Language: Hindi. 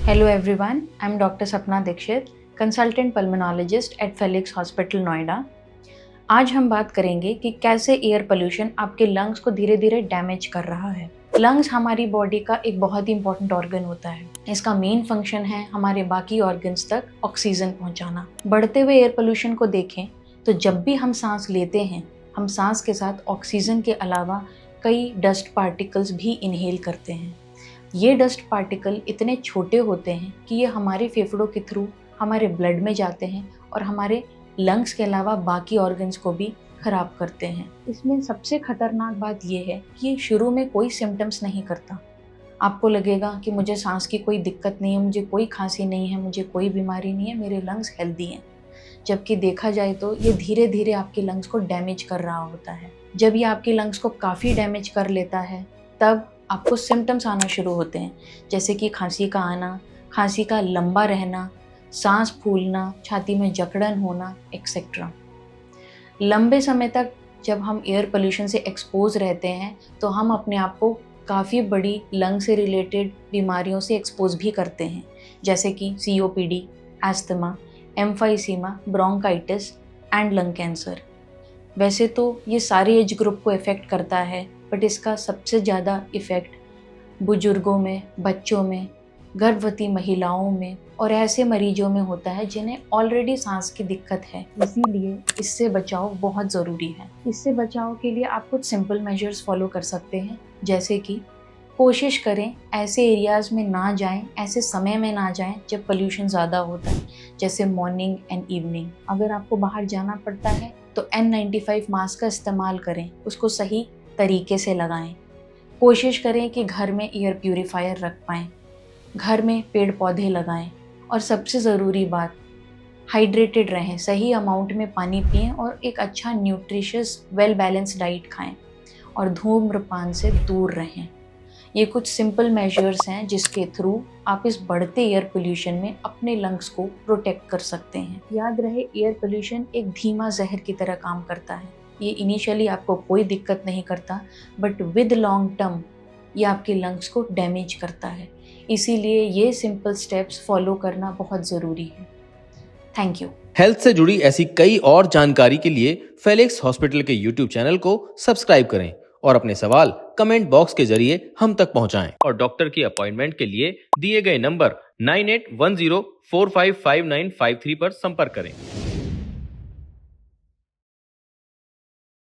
Hello everyone, I'm Dr. Sapna Dikshit, consultant pulmonologist at Felix hospital Noida. आज हम बात करेंगे कि कैसे एयर पोल्यूशन आपके लंग्स को धीरे धीरे डैमेज कर रहा है। लंग्स हमारी बॉडी का एक बहुत ही इंपॉर्टेंट ऑर्गन होता है। इसका मेन फंक्शन है हमारे बाकी ऑर्गन्स तक ऑक्सीजन पहुंचाना। बढ़ते हुए एयर पोल्यूशन को देखें तो जब भी हम सांस लेते हैं, हम सांस के साथ ऑक्सीजन के अलावा कई डस्ट पार्टिकल्स भी इनहेल करते हैं। ये डस्ट पार्टिकल इतने छोटे होते हैं कि ये हमारे फेफड़ों के थ्रू हमारे ब्लड में जाते हैं और हमारे लंग्स के अलावा बाकी ऑर्गन्स को भी खराब करते हैं। इसमें सबसे खतरनाक बात ये है कि ये शुरू में कोई सिम्टम्स नहीं करता। आपको लगेगा कि मुझे सांस की कोई दिक्कत नहीं है, मुझे कोई खांसी नहीं है, मुझे कोई बीमारी नहीं है, मेरे लंग्स हेल्दी हैं। जबकि देखा जाए तो ये धीरे धीरे आपके लंग्स को डैमेज कर रहा होता है। जब ये आपके लंग्स को काफ़ी डैमेज कर लेता है तब आपको सिम्टम्स आना शुरू होते हैं, जैसे कि खांसी का आना, खांसी का लंबा रहना, सांस फूलना, छाती में जकड़न होना एक्सेट्रा। लंबे समय तक जब हम एयर पोल्यूशन से एक्सपोज रहते हैं तो हम अपने आप को काफ़ी बड़ी लंग से रिलेटेड बीमारियों से एक्सपोज भी करते हैं, जैसे कि COPD, asthma, emphysema, bronchitis and lung cancer. वैसे तो ये सारे एज ग्रुप को इफ़ेक्ट करता है, बट इसका सबसे ज़्यादा इफ़ेक्ट बुजुर्गों में, बच्चों में, गर्भवती महिलाओं में और ऐसे मरीजों में होता है जिन्हें ऑलरेडी सांस की दिक्कत है। इसीलिए इससे बचाव बहुत ज़रूरी है। इससे बचाव के लिए आप कुछ सिंपल मेजर्स फॉलो कर सकते हैं, जैसे कि कोशिश करें ऐसे एरियाज़ में ना जाएं, ऐसे समय में ना जाएं जब पोल्यूशन ज़्यादा होता है, जैसे मॉर्निंग एंड इवनिंग। अगर आपको बाहर जाना पड़ता है तो N95 मास्क का इस्तेमाल करें, उसको सही तरीके से लगाएं। कोशिश करें कि घर में एयर प्यूरीफायर रख पाएँ, घर में पेड़ पौधे लगाएं और सबसे ज़रूरी बात, हाइड्रेटेड रहें, सही अमाउंट में पानी पिएं और एक अच्छा न्यूट्रिशियस वेल बैलेंस डाइट खाएं और धूम्रपान से दूर रहें। ये कुछ सिंपल मेजर्स हैं जिसके थ्रू आप इस बढ़ते एयर पोल्यूशन में अपने लंग्स को प्रोटेक्ट कर सकते हैं। याद रहे, एयर पोल्यूशन एक धीमा जहर की तरह काम करता है। ये इनिशियली आपको कोई दिक्कत नहीं करता, बट विद लॉन्ग टर्म ये आपके लंग्स को डैमेज करता है। इसीलिए ये सिंपल स्टेप्स फॉलो करना बहुत ज़रूरी है। Thank you. हेल्थ से जुड़ी ऐसी कई और जानकारी के लिए फेलिक्स हॉस्पिटल के YouTube चैनल को सब्सक्राइब करें और अपने सवाल कमेंट बॉक्स के जरिए हम तक पहुंचाएं और डॉक्टर की अपॉइंटमेंट के लिए दिए गए नंबर 9810455953 पर संपर्क करें।